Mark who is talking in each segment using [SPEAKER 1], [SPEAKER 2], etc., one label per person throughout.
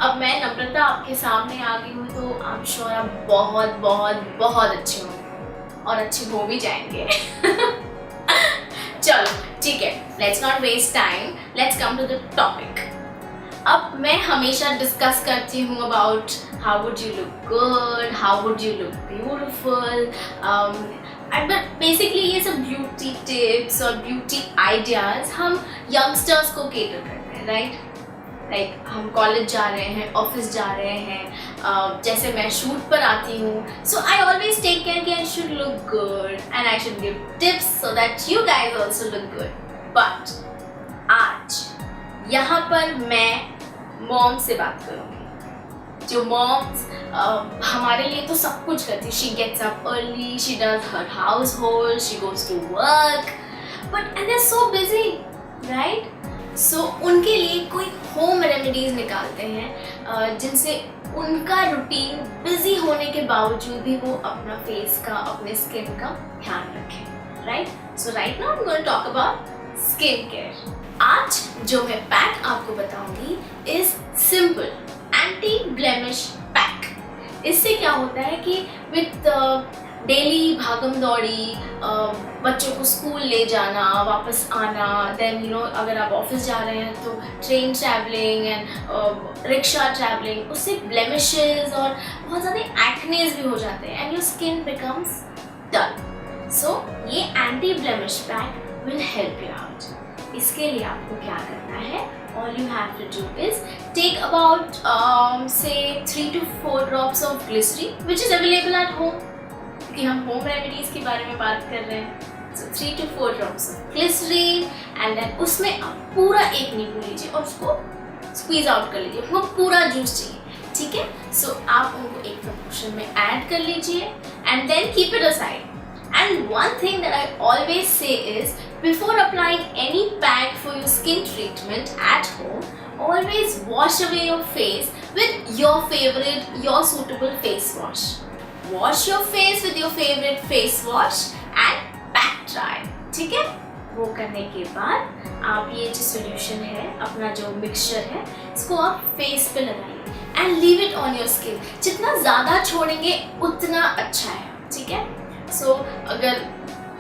[SPEAKER 1] अब मैं नम्रता आपके सामने आ गई हूँ तो आई एम श्योर आप बहुत बहुत बहुत अच्छे होंगे और अच्छे हो भी जाएंगे। चलो ठीक है, let's not waste time, let's come to the topic. अब मैं हमेशा डिस्कस करती हूँ about how would you look good, how would you look beautiful, but basically ये सब ब्यूटी टिप्स और ब्यूटी आइडियाज हम यंगस्टर्स को केटर करते हैं, राइट? लाइक हम कॉलेज जा रहे हैं, ऑफिस जा रहे हैं, जैसे मैं शूट पर आती हूँ, सो आई ऑलवेज टेक केयर कि I should look good and I should give tips so that you guys also look good. But आज यहाँ पर मैं मॉम से बात करूँगी, जो मॉम्स हमारे लिए तो सब कुछ करती। She gets up early, she does her household, she goes to work, but and they are so busy, right? So उनके लिए कोई होम रेमेडीज निकालते हैं जिनसे उनका रूटीन बिजी होने के बावजूद भी वो अपना फेस का, अपने स्किन का ध्यान रखें, right? So right now I am going to talk about skin care. आज जो मैं पैक आपको बताऊंगी is simple anti blemish pack. इससे क्या होता है कि विद डेली भागम दौड़ी, बच्चों को स्कूल ले जाना, वापस आना, देन यू नो अगर आप ऑफिस जा रहे हैं तो train travelling and rickshaw travelling, उससे ब्लेमिशेस और बहुत ज़्यादा एक्नेस भी हो जाते हैं एंड योर स्किन बिकम्स डल। सो ये anti blemish pack will help you out. इसके लिए आपको क्या करना है, all you have to do is take about say 3 to 4 drops of glycerin which is available at home, क्योंकि हम होम रेमेडीज के बारे में बात कर रहे हैं। so 3 to 4 drops of glycerin and then उसमें आप पूरा एक नींबू लीजिए और उसको स्क्वीज आउट कर लीजिए, वो पूरा जूस चाहिए, ठीक है? सो आप उनको एक प्रपोर्शन में ऐड कर लीजिए and then keep it aside. And one thing that I always say is, before applying any pack for your skin treatment at home, always wash away your face with your favorite, your suitable face wash. Wash your face with your favorite face wash and pack dry. ठीक है? वो करने के बाद आप ये जो solution है, अपना जो mixture है, इसको आप face पे लगाइए and leave it on your skin. जितना ज़्यादा छोड़ेंगे उतना अच्छा है, ठीक है? सो अगर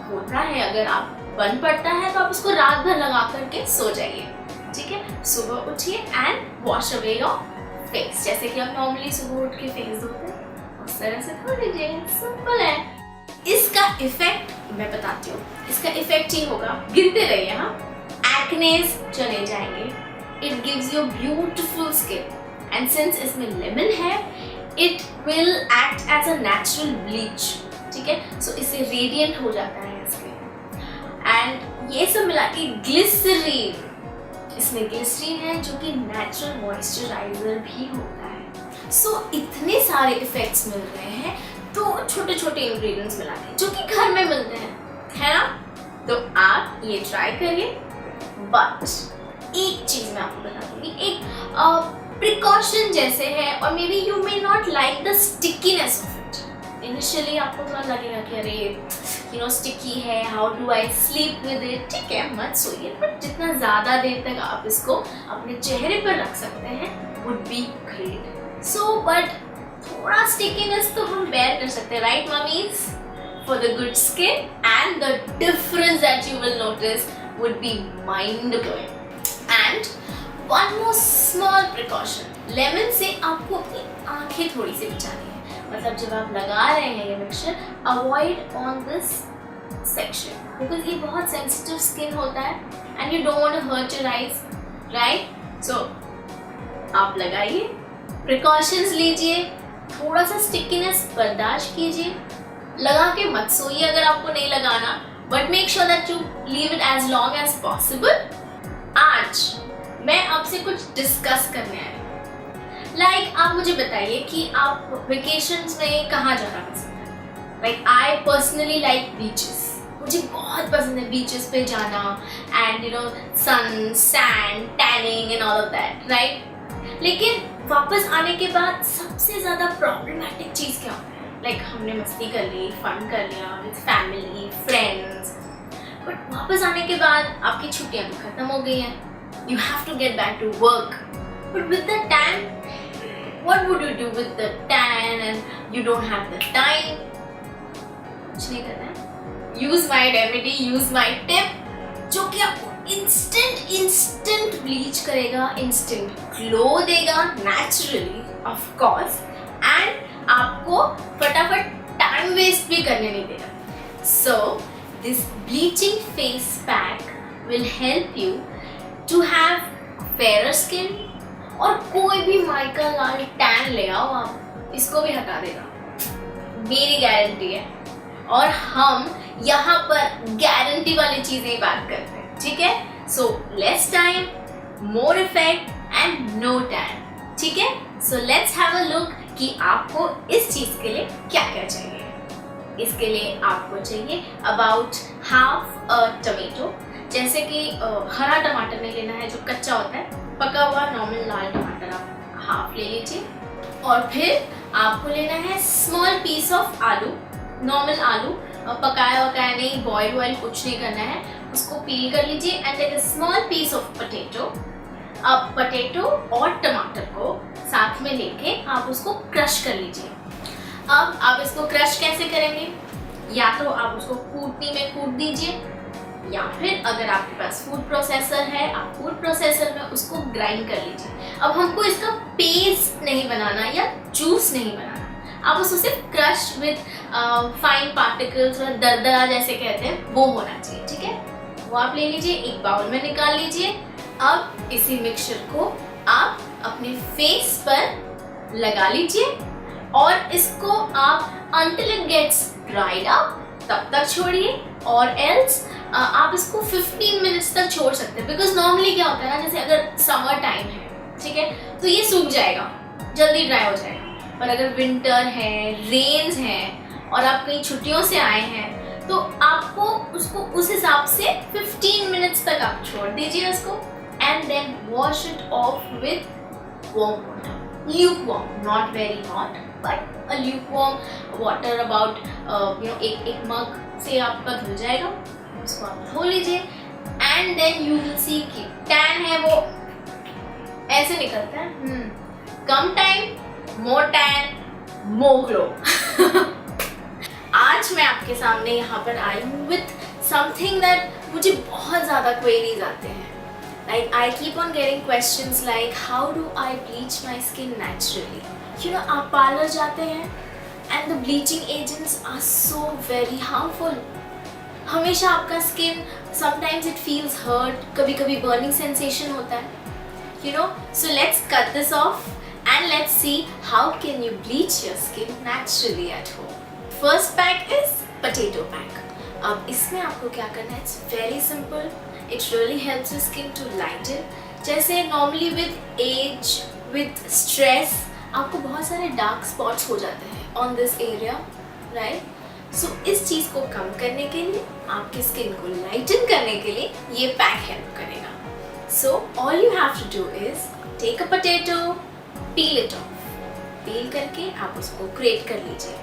[SPEAKER 1] होता है, अगर आप बन पड़ता है तो आप उसको रात भर लगा करके सो जाइए, ठीक है? सुबह उठिए and wash away your face, जैसे कि आप नॉर्मली सुबह उठ के फेस धोते हैं उस तरह से धो लीजिए, सिंपल है। इसका इफेक्ट मैं बताती हूँ, इसका इफेक्ट ही होगा, गिनते रहिए, हाँ, एक्नेस चले जाएंगे, it gives you beautiful skin and since इसमें लेमन है it will act as a natural bleach, ठीक है? सो इससे रेडिएंट हो जाता है स्किन एंड ये सब मिला के ग्लिसरीन, इसमें ग्लिसरीन है जो कि नेचुरल मॉइस्चराइजर भी होता है। सो इतने सारे इफेक्ट्स मिल रहे हैं तो छोटे छोटे इंग्रेडिएंट्स मिला के जो कि घर में मिलते हैं, है ना? तो आप ये ट्राई करिए। बट एक चीज मैं आपको बता दूंगी, एक प्रिकॉशन जैसे है, और may be you may not like the stickiness of it. Initially आपको थोड़ा लगेगा कि अरे यू नो स्टिकी है, how do I sleep with it, ठीक है, मत सोइए, बट जितना ज़्यादा देर तक आप इसको अपने चेहरे पर रख सकते हैं would be great. So but थोड़ा स्टिकीनेस तो हम बेयर कर सकते हैं, right mummies? For the good skin and the difference that you will notice would be mind blowing. And one more small precaution, lemon से आपको अपनी आंखें थोड़ी सी बचानी है। मतलब जब आप लगा रहे हैं ये mixture, avoid on this section because ये बहुत सेंसिटिव स्किन होता है and you don't want to hurt your eyes, right? So आप लगाइए, प्रिकॉशंस लीजिए, थोड़ा सा स्टिकीनेस बर्दाश्त कीजिए, लगा के मत सोइए अगर आपको नहीं लगाना, but make sure that you leave it as long as possible. आज मैं आपसे कुछ डिस्कस करने आई, लाइक आप मुझे बताइए कि आप वेकेशंस में कहाँ जाना पसंद है? Like I personally like beaches, मुझे बहुत पसंद है बीचेस पे जाना and you know sun, sand, tanning and all of that, right? लेकिन वापस आने के बाद सबसे ज़्यादा प्रॉब्लमेटिक चीज़ क्या होता है? लाइक हमने मस्ती कर ली, फन कर लिया विद फैमिली, फ्रेंड्स, बट वापस आने के बाद आपकी छुट्टियाँ भी खत्म हो गई हैं, you have to get back to work, but with the time what would you do with the tan and you don't have the time? कुछ नहीं करना है. Use my remedy, use my tip, जो कि आपको instant bleach करेगा, instant glow देगा naturally of course, and आपको फटाफट time waste भी करने नहीं देगा. So this bleaching face pack will help you to have fairer skin, और कोई भी माइकल लाल टैन ले आओ आप, इसको भी हटा देगा, मेरी गारंटी है. और हम यहाँ पर गारंटी वाली चीजें ही बात करते हैं, ठीक है. So less time, more effect and no tan, ठीक है. So let's have a look कि आपको इस चीज के लिए क्या क्या चाहिए. इसके लिए आपको चाहिए अबाउट हाफ अ टमेटो, जैसे कि हरा टमाटर नहीं लेना है जो कच्चा होता है, पका हुआ नॉर्मल लाल टमाटर आप हाफ ले लीजिए. और फिर आपको लेना है स्मॉल पीस ऑफ आलू, नॉर्मल आलू, पकाया वकाया नहीं, बॉयल वॉयल कुछ नहीं करना है, उसको पील कर लीजिए. And take a small piece of potato. अब पोटैटो और टमाटर को साथ में लेके आप उसको क्रश कर लीजिए. अब आप इसको क्रश कैसे करेंगे, या तो आप उसको कूटनी में कूट दीजिए, या फिर अगर आपके पास फूड प्रोसेसर है आप फूड प्रोसेसर में उसको ग्राइंड कर लीजिए. अब हमको इसका पेस्ट नहीं बनाना या जूस नहीं बनाना, आप उसको सिर्फ क्रश विद फाइन पार्टिकल्स और दरदरा जैसे कहते हैं वो होना चाहिए, ठीक है. वो आप ले लीजिए, एक बाउल में निकाल लीजिए. अब इसी मिक्सचर को आप अपने फेस पर लगा लीजिए और इसको आप until it gets dried up तब तक छोड़िए, और एल्स आप इसको 15 मिनट्स तक छोड़ सकते हैं. बिकॉज नॉर्मली क्या होता है ना, जैसे अगर समर टाइम है, ठीक है, तो ये सूख जाएगा, जल्दी ड्राई हो जाएगा. पर अगर विंटर है, रेन्स हैं और आप कहीं छुट्टियों से आए हैं, तो आपको उसको उस हिसाब से 15 मिनट्स तक आप छोड़ दीजिए उसको. And then wash it off with warm water, lukewarm, not very hot, but a lukewarm water about एक मग से आपका धुल जाएगा, उसको आप धो लीजिए. And then you will see कि टैन है वो ऐसे निकलता है. कम time, more tan, more glow. आज मैं आपके सामने यहाँ पर आई हूँ विथ समथिंग दैट मुझे बहुत ज़्यादा क्वेरीज आते हैं. Like I keep on getting questions like how do I bleach my skin naturally? You know, आप पार्लर जाते हैं and the bleaching agents are so very harmful. हमेशा आपका skin sometimes it feels hurt, कभी-कभी burning sensation होता है. You know, so let's cut this off and let's see how can you bleach your skin naturally at home. First pack is potato pack. अब इसमें आपको क्या करना है? It's very simple. It really helps your skin to lighten. जैसे normally with age, with stress, आपको बहुत सारे dark spots हो जाते हैं on this area, right? So इस चीज़ को कम करने के लिए, आपके skin को lighten करने के लिए ये pack help करेगा. So all you have to do is take a potato, peel it off. Peel करके आप उसको grate कर लीजिए.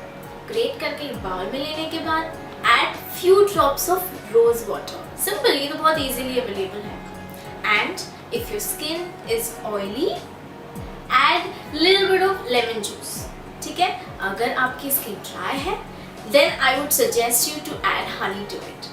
[SPEAKER 1] Grate करके बाउल में लेने के बाद add few drops of rose water. Simple, ये तो बहुत easily available है. And if your skin is oily, add little bit of lemon juice. ठीक है? अगर आपकी skin dry है, then I would suggest you to add honey to it.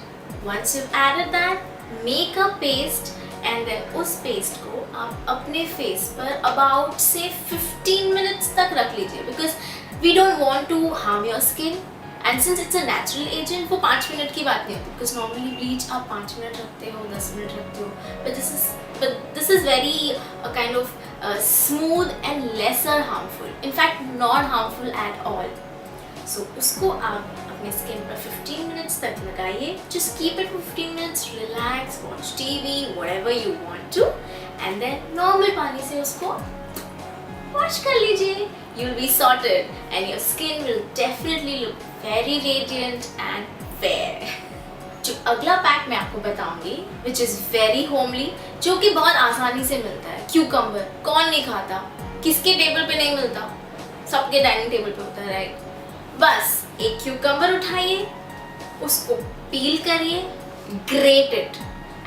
[SPEAKER 1] Once you've added that, make a paste and then उस paste को आप अपने face पर about say 15 minutes तक रख लीजिए, because we don't want to harm your skin. And since it's a natural agent, वो 5 minute की बात नहीं होती, because normally bleach आप 5 मिनट रखते हो, 10 मिनट रखते हो, but this is very kind of smooth and lesser harmful. In fact, not harmful at all. So उसको आप अपने skin पर 15 minutes तक लगाइए. Just keep it for 15 minutes, relax, watch TV, whatever you want to, and then normal पानी से उसको wash कर लीजिए. You'll be sorted and your skin will definitely look very radiant and fair. जो अगला पैक मैं आपको बताऊंगी which is very homely, जो कि बहुत आसानी से मिलता है. क्यूकम्बर कौन नहीं खाता, किसके टेबल पे नहीं मिलता, सबके डाइनिंग टेबल पे होता है, राइट? बस एक क्यूकम्बर उठाइए, उसको पील करिए, great it,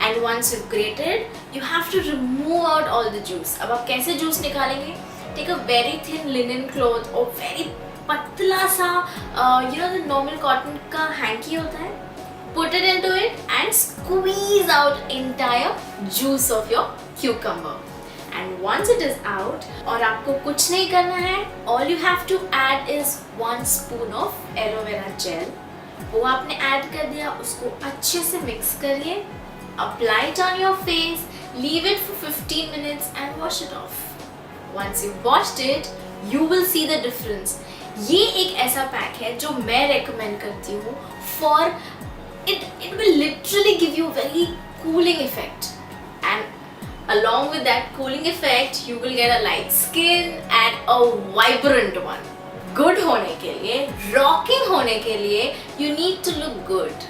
[SPEAKER 1] and once you've grated you have to remove out all the juice. अब आप कैसे जूस निकालेंगे? Take a very thin linen cloth और वेरी पतला सा द नॉर्मल कॉटन का हैंकी होता है, put it into it and squeeze out entire juice of your cucumber. And once it is out, और आपको कुछ नहीं करना है, all you have to add is 1 spoon of aloe vera gel. वो आपने ऐड कर दिया, उसको अच्छे से मिक्स करिए, apply it on your face, leave it for 15 minutes and wash it off. Once you've washed it, you will see the difference. ये एक ऐसा पैक है जो मैं recommend करती हूँ for it will literally give you very cooling effect, and along with that cooling effect you will get a light skin and a vibrant one. Good होने के लिए, rocking होने के लिए you need to look good,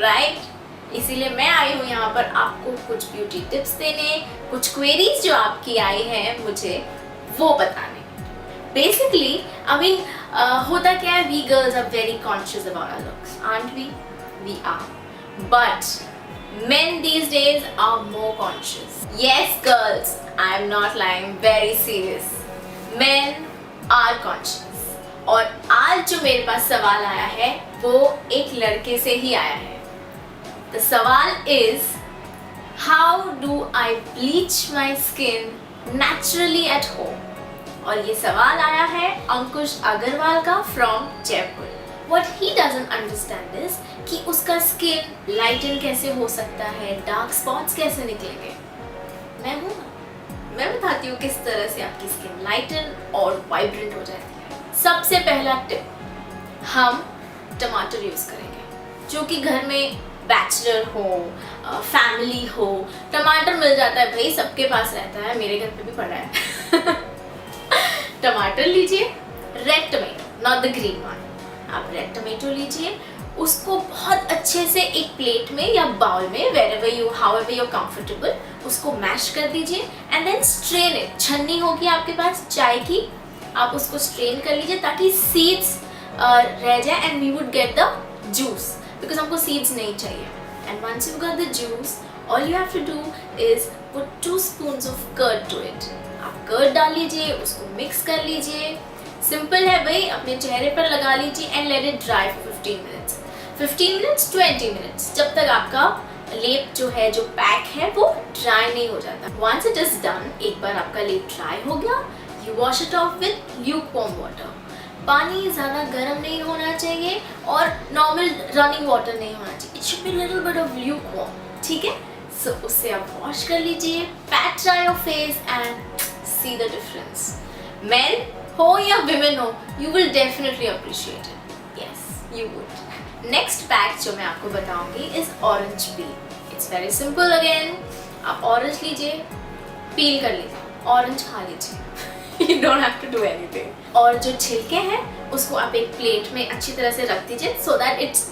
[SPEAKER 1] right? इसीलिए मैं आई हूँ यहाँ पर आपको कुछ ब्यूटी टिप्स देने, कुछ क्वेरीज जो आपकी आई हैं मुझे वो बताने. Basically, I mean, होता क्या है, we girls are very conscious about our looks, aren't we? We are. But men these days are more conscious. Yes, girls, I am not lying, very serious. Men are conscious. और आज जो मेरे पास सवाल आया है वो एक लड़के से ही आया है. The सवाल is, how do I bleach my skin naturally at home? और ये सवाल आया है अंकुश अग्रवाल का from Jaipur. What he doesn't understand is कि उसका स्किन लाइटन कैसे हो सकता है, डार्क स्पॉट्स कैसे निकलेंगे. मैं बताती हूँ किस तरह से आपकी स्किन लाइटन और वाइब्रेंट हो जाती है. सबसे पहला टिप, हम टमाटर यूज करेंगे. जो कि घर में बैचलर हो, फैमिली हो, टमाटर मिल जाता है भाई, सबके पास रहता है, मेरे घर पे भी पड़ा है. टमाटर लीजिए, red tomato, not the green one. आप रेड टमाटो लीजिए, उसको बहुत अच्छे से एक प्लेट में या बाउल में, wherever you, however you're comfortable, उसको मैश कर दीजिए and then strain it. छन्नी होगी आपके पास चाय की, आप उसको स्ट्रेन कर लीजिए ताकि सीड्स रह जाए and we would get the juice, because हमको सीड्स नहीं चाहिए. And once you've got the juice, all you have to do is put 2 spoons of curd to it. आप कर्ड डाल लीजिए, उसको मिक्स कर लीजिए. सिंपल है भाई, अपने चेहरे पर लगा लीजिए and let it dry for 15 minutes. 15 minutes, 20 minutes, जब तक आपका लेप जो है, जो पैक है, वो ड्राई नहीं हो जाता. Once it is done, एक बार आपका लेप ड्राई हो गया, you wash it off with lukewarm water. पानी ज़्यादा गर्म नहीं होना चाहिए और नॉर्मल रनिंग वाटर नहीं होना चाहिए. It should be little bit of lukewarm. ठीक है? So उससे आप वॉश कर लीजिए, pat dry your face and see the difference. Men हो या women हो, you will definitely appreciate it. Yes, you would. Next pack जो मैं आपको बताऊंगी is orange peel. It's very simple again. आप orange लीजिए, peel कर लीजिए, orange खा लीजिए. You don't have to do anything. और जो छिलके हैं उसको आप एक प्लेट में अच्छी तरह से रख दीजिए so that it's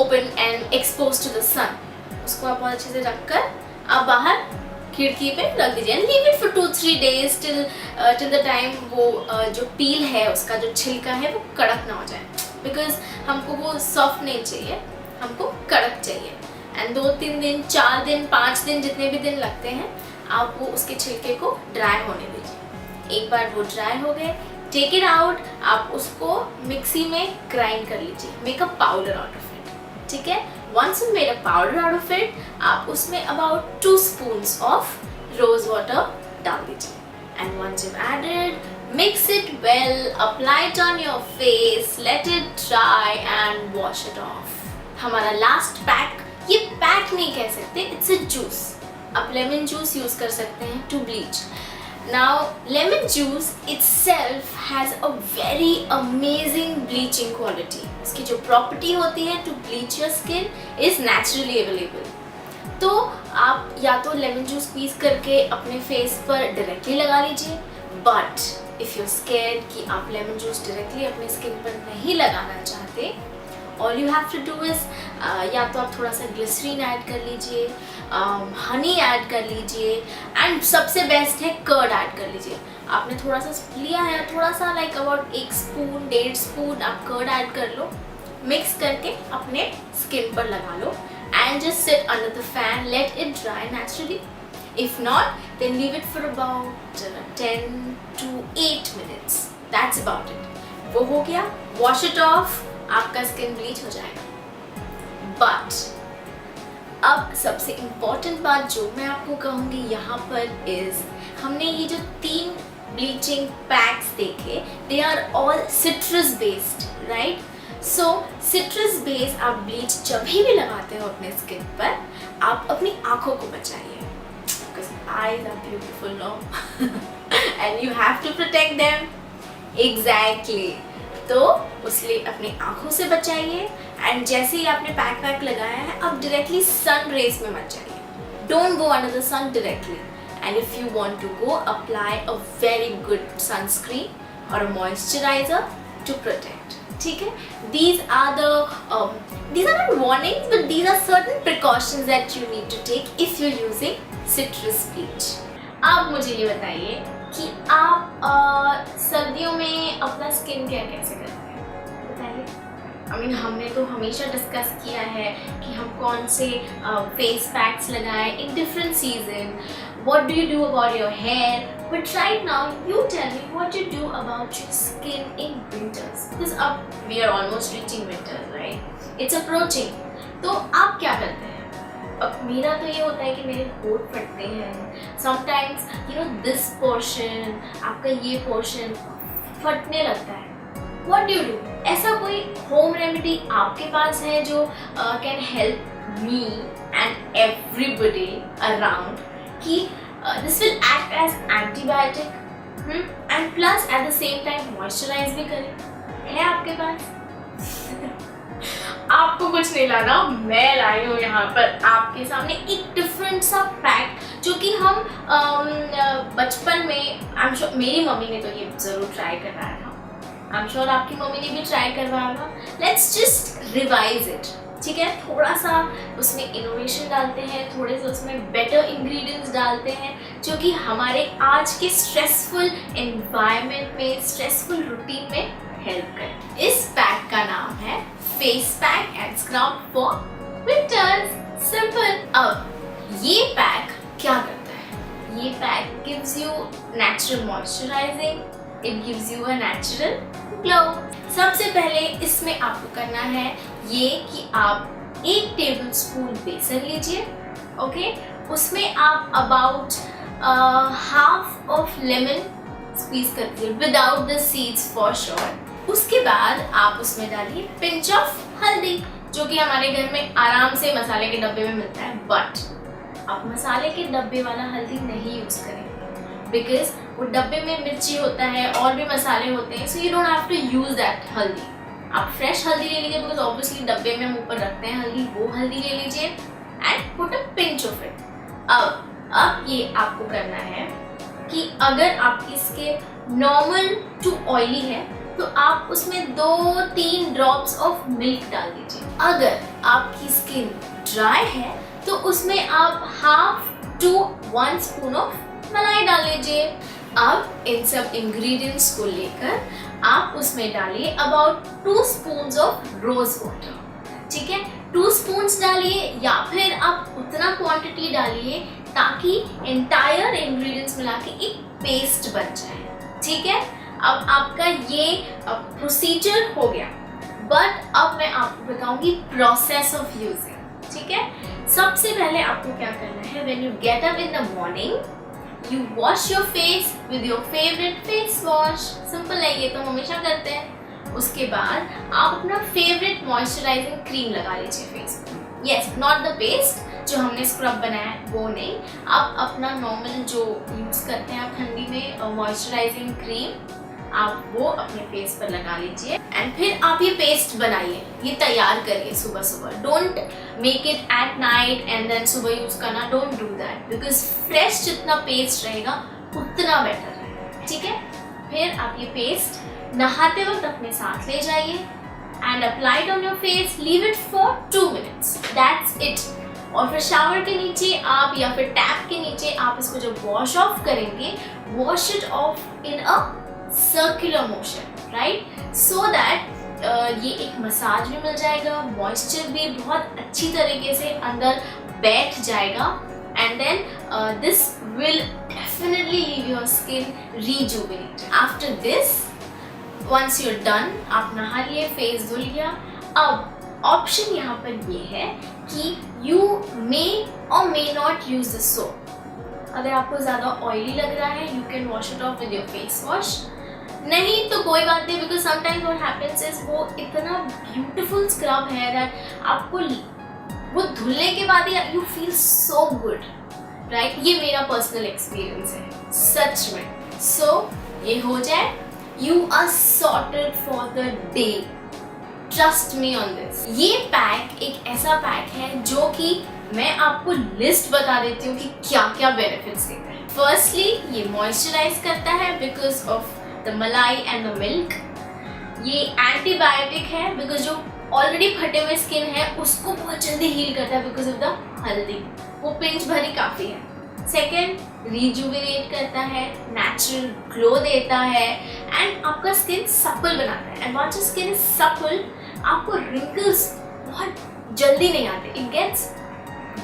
[SPEAKER 1] open and exposed to the sun. उसको आप बहुत अच्छे से रखकर आप बाहर खिड़की पे रख दीजिए and leave it for 2-3 days till the time वो जो पील है उसका जो छिलका है वो कड़क ना हो जाए, because हमको वो सॉफ्ट नहीं चाहिए, हमको कड़क चाहिए. एंड 2-3 दिन, 4 दिन, 5 दिन, जितने भी दिन लगते हैं, आप वो उसके छिलके को ड्राई होने दीजिए. एक बार वो ड्राई हो गए, टेक इट आउट, आप उसको मिक्सी में ग्राइंड कर लीजिए, make a powder out of it. ठीक है? Once you made a powder out of it, आप उसमें about 2 spoons of rose water डाल दीजिए. And once you've added, mix it well, apply it on your face, let it dry and wash it off. हमारा last pack, ये pack नहीं कह सकते, it's a juice. आप lemon juice use कर सकते हैं to bleach. Now, lemon juice itself has a very amazing bleaching quality. इसकी जो property होती है to bleach your skin is naturally available. तो आप या तो lemon juice squeeze करके अपने face पर directly लगा लीजिए, but if you're scared कि आप lemon juice directly अपने skin पर नहीं लगाना चाहते, all you have to do is या तो आप थोड़ा सा ग्लिसरीन ऐड कर लीजिए, हनी ऐड कर लीजिए, एंड सबसे बेस्ट है कर्ड ऐड कर लीजिए. आपने थोड़ा सा लिया है, थोड़ा सा लाइक अबाउट 1 स्पून 1.5 स्पून आप कर्ड ऐड कर लो, मिक्स करके अपने स्किन पर लगा लो and just sit under the fan, let it dry naturally. If not, then leave it for about 10 to 8 minutes. That's about it. वो हो गया, wash it off, आपका स्किन ब्लीच हो जाएगा. But अब सबसे इम्पॉर्टेंट बात जो मैं आपको कहूँगी यहाँ पर इज, हमने ये जो 3 ब्लीचिंग पैक्स देखे, they are all citrus based, right? So citrus based आप ब्लीच जब भी लगाते हो अपने स्किन पर, आप अपनी आँखों को बचाइए, because eyes are beautiful no and you have to protect them. Exactly. तो उसलिए अपनी आँखों से बचाइए. एंड जैसे ही आपने पैक लगाया है, अब डायरेक्टली सन रेज में मत जाइए. Don't go under the sun directly. And if you want to go, apply a very good sunscreen और अ मॉइस्चराइजर टू प्रोटेक्ट. ठीक है? These are not warnings, but these are certain precautions that you need to take if you're using citrus bleach. अब मुझे ये बताइए कि आप सर्दियों में अपना स्किन केयर कैसे करते हैं, बताइए. हमने तो हमेशा डिस्कस किया है कि हम कौन से फेस पैक्स लगाएं in different season. What do you do about your hair? But right now, you tell me what you do about your skin in winters. Because we are almost reaching winter, right? It's approaching. तो आप क्या करते हैं? अब मेरा तो ये होता है कि मेरे होंठ फटते हैं. Sometimes, this portion, आपका ये portion फटने लगता है. What do you do? ऐसा कोई home remedy आपके पास है जो can help me and everybody around कि this will act as antibiotic and plus at the same time moisturize भी करे? है आपके पास? आपको कुछ नहीं लाना, मैं लाई हूँ यहाँ पर आपके सामने एक डिफरेंट सा पैक जो कि हम बचपन में, आई एम श्योर मेरी मम्मी ने तो ये ज़रूर ट्राई करवाया था, आई एम श्योर आपकी मम्मी ने भी ट्राई करवाया था. Let's just revise it. ठीक है? थोड़ा सा उसमें इनोवेशन डालते हैं, थोड़े से उसमें बेटर इंग्रेडिएंट्स डालते हैं जो कि हमारे आज के स्ट्रेसफुल एनवायरनमेंट में, स्ट्रेसफुल रूटीन में हेल्प करें. इस पैक का नाम है face pack and scrub for winters. Simple. अब ये पैक क्या करता है? ये pack gives you natural moisturising, it gives you a natural glow. सबसे पहले इसमें आपको करना है ये कि आप 1 टेबलस्पून बेसन लीजिए. ओके? उसमें आप about half of lemon squeeze कर दीजिए without the seeds for sure. उसके बाद आप उसमें डालिए पिंच ऑफ हल्दी, जो कि हमारे घर में आराम से मसाले के डब्बे में मिलता है. बट आप मसाले के डब्बे वाला हल्दी नहीं यूज करें, बिकॉज वो डब्बे में मिर्ची होता है और भी मसाले होते हैं. So you don't have to use that haldi. आप फ्रेश हल्दी ले लीजिए, बिकॉज ऑब्वियसली डब्बे में हम ऊपर रखते हैं हल्दी, वो हल्दी ले लीजिए and put a pinch of it. अब ये आपको करना है कि अगर आपकी स्किन नॉर्मल टू ऑयली है तो आप उसमें 2-3 ड्रॉप्स ऑफ मिल्क डाल दीजिए. अगर आपकी स्किन ड्राई है तो उसमें आप 1/2 to 1 स्पून ऑफ मलाई डाल लीजिए. अब इन सब इंग्रेडिएंट्स को लेकर आप उसमें डालिए about 2 spoons of rose water. ठीक है? 2 स्पून्स डालिए या फिर आप उतना क्वांटिटी डालिए ताकि एंटायर इंग्रेडिएंट्स मिला के एक पेस्ट बन जाए. ठीक है? अब आपका ये प्रोसीजर हो गया. बट अब मैं आपको बताऊंगी प्रोसेस ऑफ यूजिंग. ठीक है? सबसे पहले आपको क्या करना है, when you get up in the morning, you wash your face with your favorite face wash. Simple है, ये तो हम हमेशा करते हैं. उसके बाद आप अपना फेवरेट मॉइस्चराइजिंग क्रीम लगा लीजिए फेस पे. यस, नॉट द पेस्ट जो हमने स्क्रब बनाया है वो नहीं, आप अपना नॉर्मल जो यूज़ करते हैं आप ठंडी में मॉइस्चराइजिंग क्रीम, आप वो अपने फेस पर लगा लीजिए. एंड फिर आप ये पेस्ट बनाइए, ये तैयार करिए सुबह सुबह. Don't make it at night and then सुबह यूज करना. Don't do that, because fresh जितना पेस्ट रहेगा उतना बेटर रहेगा. ठीक है? फिर आप ये पेस्ट नहाते वक्त अपने साथ ले जाइए and apply it on your face. Leave it for 2 minutes. That's it. और फिर शावर के नीचे आप या फिर टैप के नीचे आप इसको जब वॉश ऑफ करेंगे, wash it of in a circular motion, right? So that ये एक मसाज भी मिल जाएगा, मॉइस्चर भी बहुत अच्छी तरीके से अंदर बैठ जाएगा and then this will definitely leave your skin rejuvenated. After this, once you're done, आप नहा लिए, फेस धुल गया, अब ऑप्शन यहाँ पर ये है कि you may or may not use the soap. अगर आपको ज़्यादा ऑयली लग रहा है, you can wash it off with your face wash. नहीं तो कोई बात नहीं, because sometimes what happens is वो इतना beautiful scrub है that आपको वो धुलने के बाद ही you feel so good, right? ये मेरा personal experience है, सच में. So ये हो जाए, you are sorted for the day. Trust me on this. ये पैक एक ऐसा पैक है जो कि मैं आपको लिस्ट बता देती हूँ कि क्या क्या बेनिफिट्स देता है. फर्स्टली ये मॉइस्चराइज करता है बिकॉज ऑफ द मलाई एंड द मिल्क. ये एंटीबायोटिक है बिकॉज जो ऑलरेडी फटे हुए स्किन है उसको बहुत जल्दी हील करता है बिकॉज ऑफ द हल्दी. वो पिंच भरी काफ़ी है. सेकेंड, रिजुविनेट करता है, नेचुरल ग्लो देता है एंड आपका स्किन सपल बनाता है. And once your skin is supple, आपको रिंकल्स बहुत जल्दी नहीं आते. It gets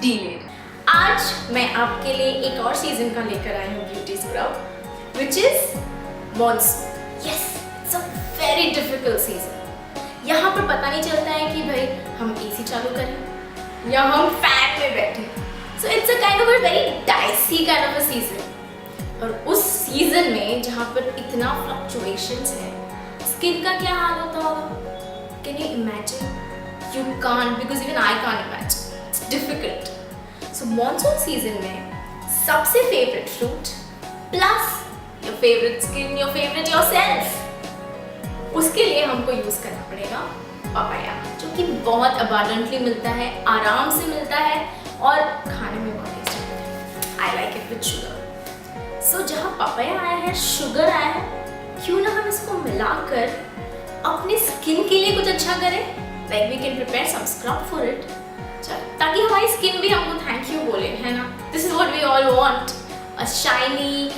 [SPEAKER 1] delayed. आज मैं आपके लिए एक और सीजन का लेकर आई हूँ beauty scrub, which is monsoon. Yes, it's a very difficult season. यहाँ पर पता नहीं चलता है कि भाई हम AC चालू करें या हम फैन में बैठे. So it's a kind of a very dicey kind of a season. और उस सीजन में जहाँ पर इतना फ्लक्चुएशंस है, स्किन का क्या हाल होता होगा? Can you imagine? You can't, because even I can't imagine. Difficult. So monsoon season में सबसे favorite fruit plus your favorite skin, your favorite yourself, उसके लिए हमको यूज करना पड़ेगा पपाया, जो कि बहुत abundantly मिलता है, आराम से मिलता है और खाने में बहुत टेस्टी होता है. I like it with sugar. So जहाँ पपाया आया है, शुगर आया है, क्यों ना हम इसको मिलाकर अपने स्किन के लिए कुछ अच्छा करें. Like we can prepare some scrub for it. ताकि हमारी स्किन भी हमको थैंक यू बोले, है ना. This is what we all want, a shiny,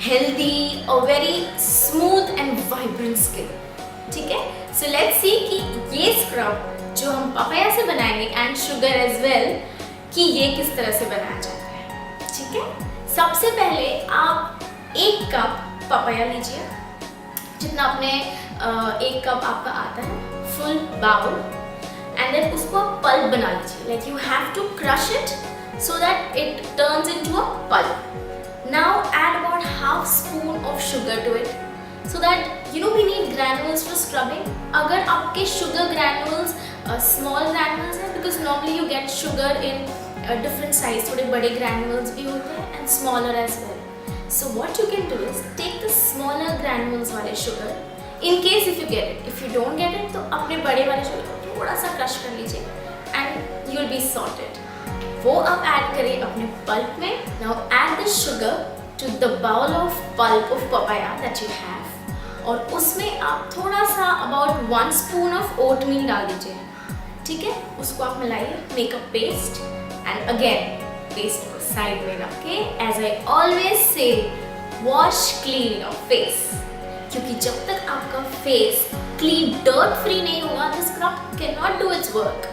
[SPEAKER 1] healthy, a very smooth and vibrant skin. ठीक है. सो लेट्स सी कि ये स्क्रब जो हम पपाया से बनाएंगे एंड शुगर एज वेल, कि ये किस तरह से बनाया जाता है. ठीक है. सबसे पहले आप 1 कप पपाया लीजिए, जितना अपने 1 कप आपका आता है, फुल बाउल. And then उसको आप पल्प बना लीजिए. Like you have to crush it so that it turns into a pulp. Now add about ½ spoon of sugar to it so that you know we need granules for scrubbing. अगर आपके sugar granules small granules हैं, because normally you get sugar in different size. थोड़े बड़े granules भी होते हैं and smaller as well. So what you can do is take the smaller granules वाले sugar. In case if you get it, if you don't get it, तो अपने बड़े वाले sugar को थोड़ा सा क्रश कर लीजिए and you will be sorted. वो आप ऐड करिए अपने पल्प में. Now add the sugar to the bowl of pulp of papaya that you have, और उसमें आप थोड़ा सा about 1 spoon of oatmeal डाल दीजिए. ठीक है. उसको आप मिलाइए, make a paste and again paste को साइड में रख के, as I always say, wash clean your face. क्योंकि जब तक आपका फेस क्लीन डर्ट फ्री नहीं होगा, the scrub cannot do its work.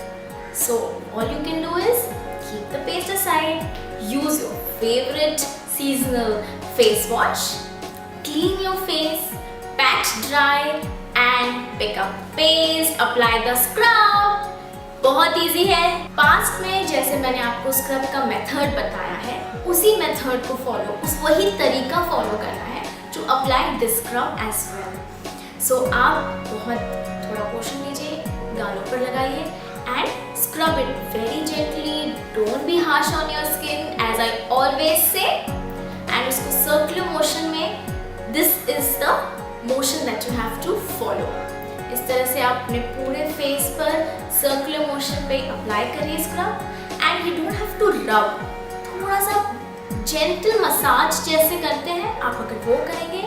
[SPEAKER 1] So all you can do is keep the paste aside, use your favorite seasonal face wash, clean your face, pat dry and pick up paste, apply the scrub. बहुत easy है. Past में जैसे मैंने आपको scrub का method बताया है, उसी मेथड को फॉलो, वही तरीका फॉलो करना है to apply this scrub as well. So आप बहुत थोड़ा पोर्शन लीजिए, गालों पर लगाइए and scrub it very gently. Don't be harsh on your skin, as I always say. And उसको circular motion में, this is the motion that you have to follow. इस तरह से आप अपने पूरे फेस पर सर्कुलर मोशन पे अप्लाई करिए scrub and you don't have to rub. थोड़ा सा जेंटल मसाज जैसे करते हैं, आप अगर वो करेंगे,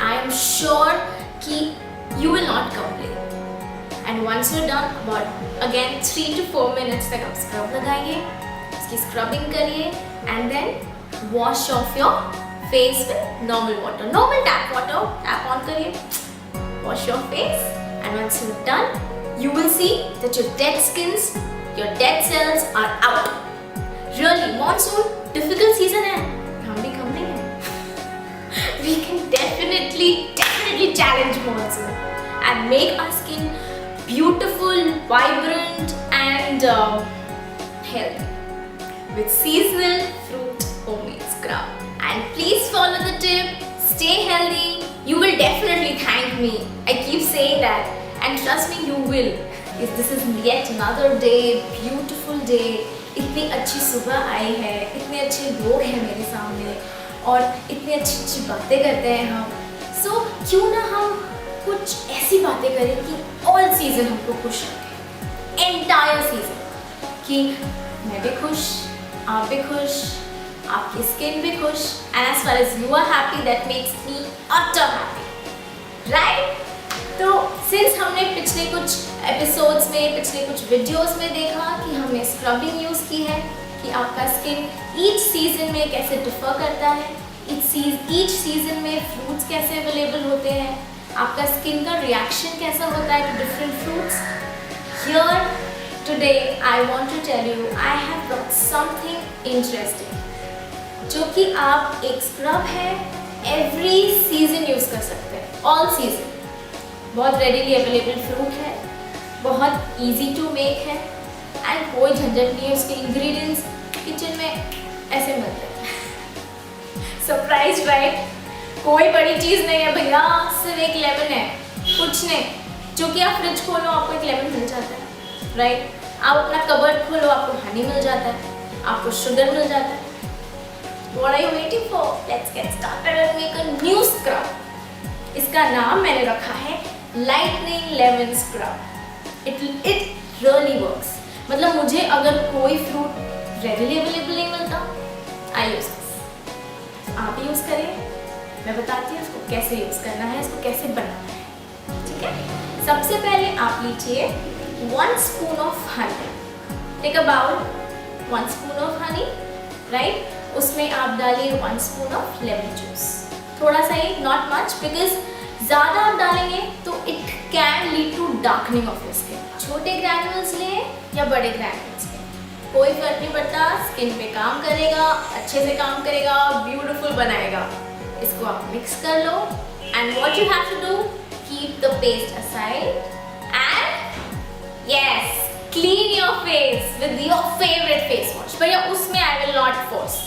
[SPEAKER 1] आई एम श्योर कि you will not complain. And once you done, about again 3 to 4 minutes तक आप स्क्रब लगाइए, इसकी स्क्रबिंग करिए and then wash off your face with normal water, normal tap water. Tap on करिए, wash your face and once you're done, you will see that your dead skins, your dead cells are out. Really, monsoon make our skin beautiful, vibrant and healthy with seasonal fruit homemade scrub. And please follow the tip, stay healthy. You will definitely thank me. I keep saying that, and trust me, you will. This is yet another day, beautiful day. इतनी अच्छी सुबह आई है, इतने अच्छे लोग हैं मेरे सामने और इतनी अच्छी अच्छी बातें करते हैं हम. So क्यों ना हम कुछ ऐसी बातें करें कि ऑल सीजन हमको खुश रखें, एंटायर सीजन, कि मैं भी खुश, आप भी खुश, आपकी स्किन भी खुश, and as far as you are happy, that makes me utter happy, right? तो सिंस हमने पिछले कुछ एपिसोड्स में, पिछले कुछ वीडियोस में देखा कि हमने स्क्रबिंग यूज़ की है, कि आपका स्किन ईच सीजन में कैसे डिफर करता है, ईच सीजन में फ्रूट्स कैसे अवेलेबल होते हैं, आपका स्किन का रिएक्शन कैसा होता है to different fruits. Here today I want to tell you, I have brought something interesting, जो कि आप एक स्क्रब है, एवरी सीजन यूज़ कर सकते हैं, ऑल सीजन. बहुत रेडीली अवेलेबल फ्रूट है, बहुत इजी टू मेक है, एंड कोई झंझट नहीं है. उसके इंग्रेडिएंट्स किचन में ऐसे मिलते हैं. Surprise right? कोई बड़ी चीज़ नहीं है भैया, सिर्फ एक लेमन है, कुछ नहीं. जो कि आप फ्रिज खोलो आपको एक लेमन मिल जाता है, राइट? आप अपना कबर्ड खोलो आपको हनी मिल जाता है, आपको शुगर मिल जाता है. What are you waiting for? Let's get started and make a new scrub. इसका नाम मैंने रखा है lightning lemon scrub. It really works. मतलब मुझे अगर कोई फ्रूट रेडीली अवेलेबल नहीं मिलता, आई यूज दिस. आप यूज करें, मैं बताती हूँ इसको कैसे यूज करना है, इसको कैसे बनाना है. ठीक है, सबसे पहले आप लीजिए 1 spoon of honey. Take a bowl, 1 spoon of honey, right? उसमें आप डालिए 1 स्पून ऑफ लेमन जूस. थोड़ा सा ही, नॉट मच, बिकॉज ज़्यादा आप डालेंगे तो it can lead to darkening of your skin. छोटे ग्रैन्यूल्स लें या बड़े ग्रैन्यूल्स लें, कोई फर्क नहीं पड़ता, स्किन पे काम करेगा, अच्छे से काम करेगा, ब्यूटीफुल बनाएगा. इसको आप मिक्स कर लो, and what you have to do, keep the paste aside and yes, clean your face with your favourite face wash. भैया उसमें आई विल नॉट फोर्स.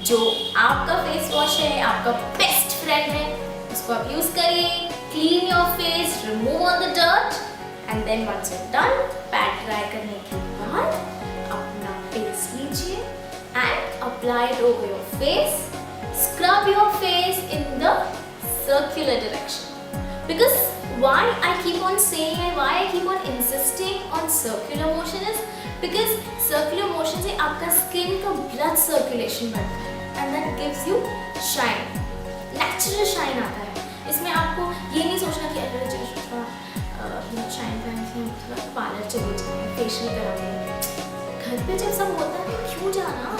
[SPEAKER 1] जो आपका फेस वॉश है, आपका बेस्ट फ्रेंड है, उसको आप यूज करिए. Clean your face, remove all the dirt, and then once you done, pat dry करने के बाद अपना पेस्ट लीजिए and apply it over your face. Scrub your face in the circular direction. Because why I keep on saying and why I keep on insisting on circular motion is because circular motion से आपका skin का blood circulation बढ़ता है, and that gives you shine, natural shine आता है. इसमें आपको ये नहीं सोचना कि अगर जो थोड़ा शाइन करने से थोड़ा पार्लर चले जाए, फेशियल कराने. घर पे जब सब होता है तो क्यों जाना,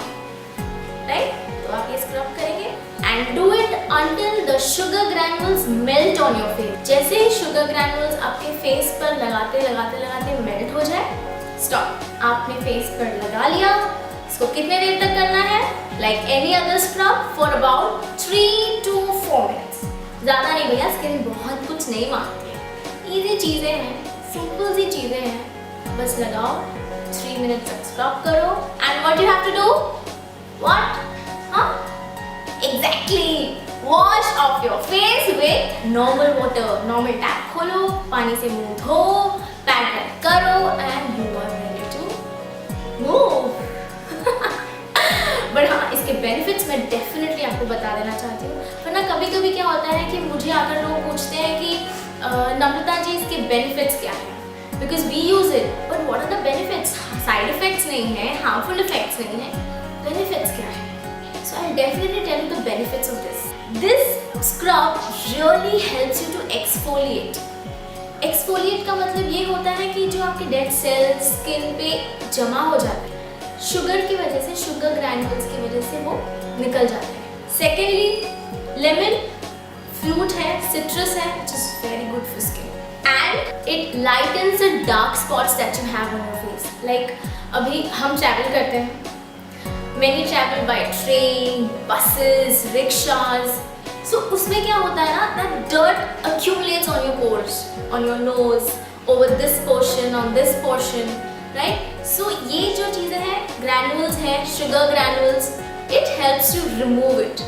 [SPEAKER 1] राइट? तो आप ये स्क्रब करेंगे and do it until the sugar granules melt on your face. जैसे ही sugar granules आपके फेस पर लगाते लगाते लगाते मेल्ट हो जाए, स्टॉप. आपने फेस पर लगा लिया. इसको कितने देर तक करना है? Like any other scrub for about 3 to 4 minutes. ज़्यादा नहीं भैया, स्किन बहुत कुछ नहीं मांगती है. इजी चीज़ें हैं, सिंपल सी चीज़ें हैं, बस लगाओ, 3 मिनट तक स्क्रब करो. And what you have to do? What? हाँ? Exactly. Wash off your face with normal water. Normal tap खोलो, पानी से मुंह धो, पैट करो, and you are ready to move. But हाँ, इसके बेनिफिट्स मैं डेफिनेटली आपको बता देना चाहती हूँ. वरना कभी कभी क्या होता है कि मुझे आकर लोग पूछते हैं कि नम्रता जी इसके बेनिफिट्स क्या हैं, because we use it, but what are the benefits? Side effects नहीं है, हार्मफुल इफेक्ट्स नहीं है, बेनिफिट्स क्या है? So I'll definitely tell you the benefits of this. This scrub really helps you to exfoliate. Exfoliate का मतलब ये होता है कि जो आपके डेड सेल्स स्किन पे जमा हो जाते हैं, शुगर की वजह से, शुगर ग्रैन्यूल्स की वजह से वो निकल जाते हैं. सेकेंडली, लेमन फ्रूट है, सिट्रस है, which is very good for skin. And it lightens the dark spots that you have on your face. Like अभी हम ट्रैवल करते हैं, many travel by train, buses, rickshaws, सो उसमें क्या होता है ना, that dirt accumulates on your pores, on your nose, over this portion, on this portion, right? So ये जो चीज़ें हैं, granules है, sugar granules, it helps you remove it.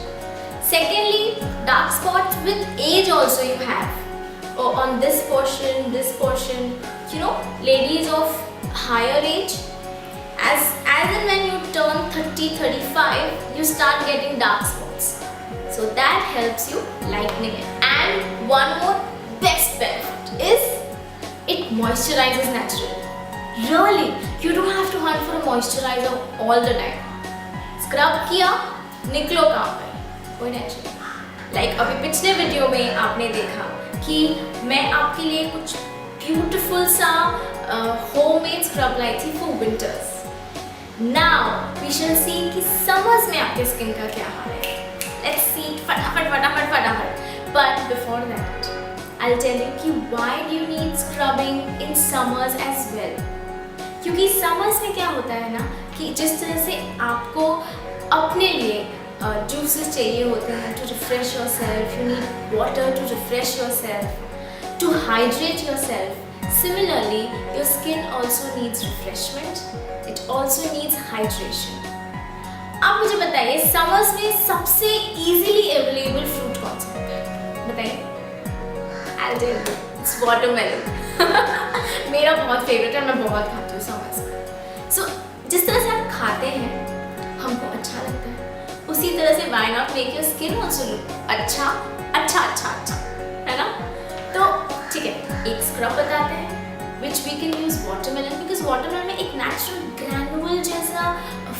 [SPEAKER 1] Secondly, dark spots with age also you have, or on this portion, you know, ladies of higher age, as and when you turn 30-35, you start getting dark spots. So that helps you lightening it. And one more best benefit is it moisturizes naturally. Really, you don't have to hunt for a moisturizer all the time. Scrub किया, निकलो काम पे, कोई tension नहीं. Like अभी पिछले video में आपने देखा कि मैं आपके लिए कुछ ब्यूटीफुल सा homemade scrub लाई थी for winters. Now we shall see कि summers में आपके स्किन का क्या हाल है. Let's see फटाफट. But before that, I'll tell you कि why do you need scrubbing in summers as well. क्योंकि summers में क्या होता है ना कि जिस तरह से आपको अपने लिए juices चाहिए होते हैं to refresh yourself, you need water to refresh yourself, to hydrate yourself. Similarly, your skin also needs refreshment. It also needs hydration. आप मुझे बताइए समर्स में सबसे easily available fruit कौन सा है? बताइए. I'll tell you. It's watermelon. मेरा बहुत favorite है, मैं बहुत खाती हूँ समर्स में. So जिस तरह से आप खाते हैं हमको अच्छा लगता है, उसी तरह से why not make your skin also look अच्छा, है ना? तो ठीक है, एक स्क्रब बताते हैं which we can use watermelon, because watermelon में एक natural granule जैसा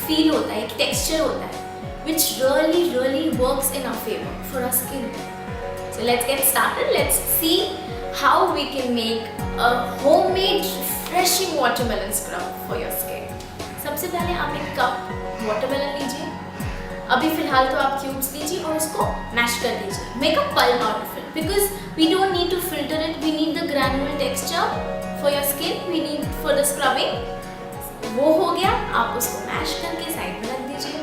[SPEAKER 1] feel होता है, एक texture होता है which really works in our favor for our skin. So let's get started. Let's see how we can make a homemade refreshing watermelon scrub for your skin. सबसे पहले आप एक कप watermelon लीजिए. अभी फिलहाल तो आप क्यूब्स लीजिए और उसको मैश कर दीजिए. Make a pulp out of it because we don't need to filter it. We need the granule texture for your skin. We need for the scrubbing. वो हो गया, आप उसको मैश करके साइड में रख दीजिए.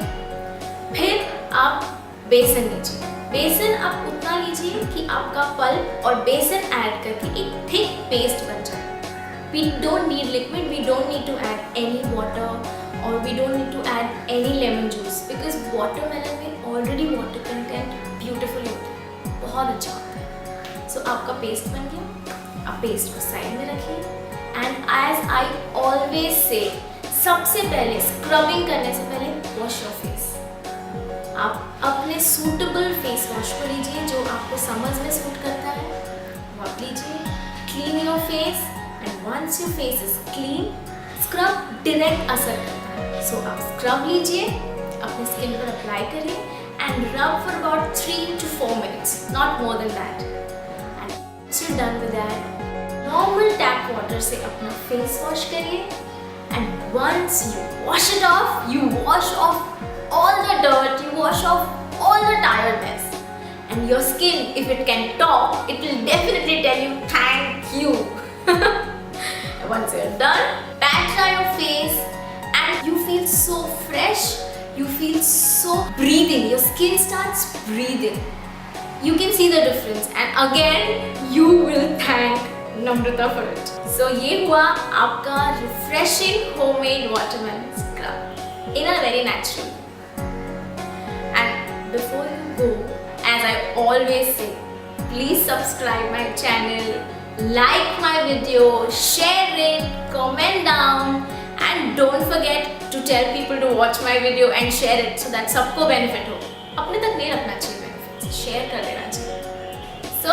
[SPEAKER 1] फिर आप बेसन लीजिए. बेसन आप उतना लीजिए कि आपका पल्प और बेसन ऐड करके एक थिक पेस्ट बन जाए. We don't need liquid. We don't need to add any water. और we don't need to add any lemon juice because watermelon में already water content beautiful होता है, बहुत अच्छा होता है. So आपका पेस्ट बन गया, आप पेस्ट को साइड में रखिए. And as I always say, सबसे पहले स्क्रबिंग करने से पहले वॉश योर फेस. आप अपने सूटेबल फेस वॉश को लीजिए जो आपको समर्स में सूट करता है, वो आप लीजिए. Clean your face and once your face is clean, scrub direct असर करता है. सो आप स्क्रब लीजिए, अपने स्किन पर अप्लाई करिए and rub for about 3 to 4 minutes, not more than that. And once you're done with that, normal tap water से अपना face wash करिए. And once you wash it off, you wash off all the dirt, you wash off all the tiredness. And your skin, if it can talk, it will definitely tell you thank you. Once you're done, pat dry your face and you feel so fresh, you feel so breathing, your skin starts breathing. You can see the difference and again you will thank Namrata for it. So ये हुआ आपका refreshing homemade watermelon scrub in a very natural way. And before you go, as I always say, please subscribe my channel, like my video, share it, comment down and don't forget to tell people to watch my video and share it so that सबको benefit हो. अपने तक नहीं रखना चाहिए benefits, share कर देना चाहिए. So,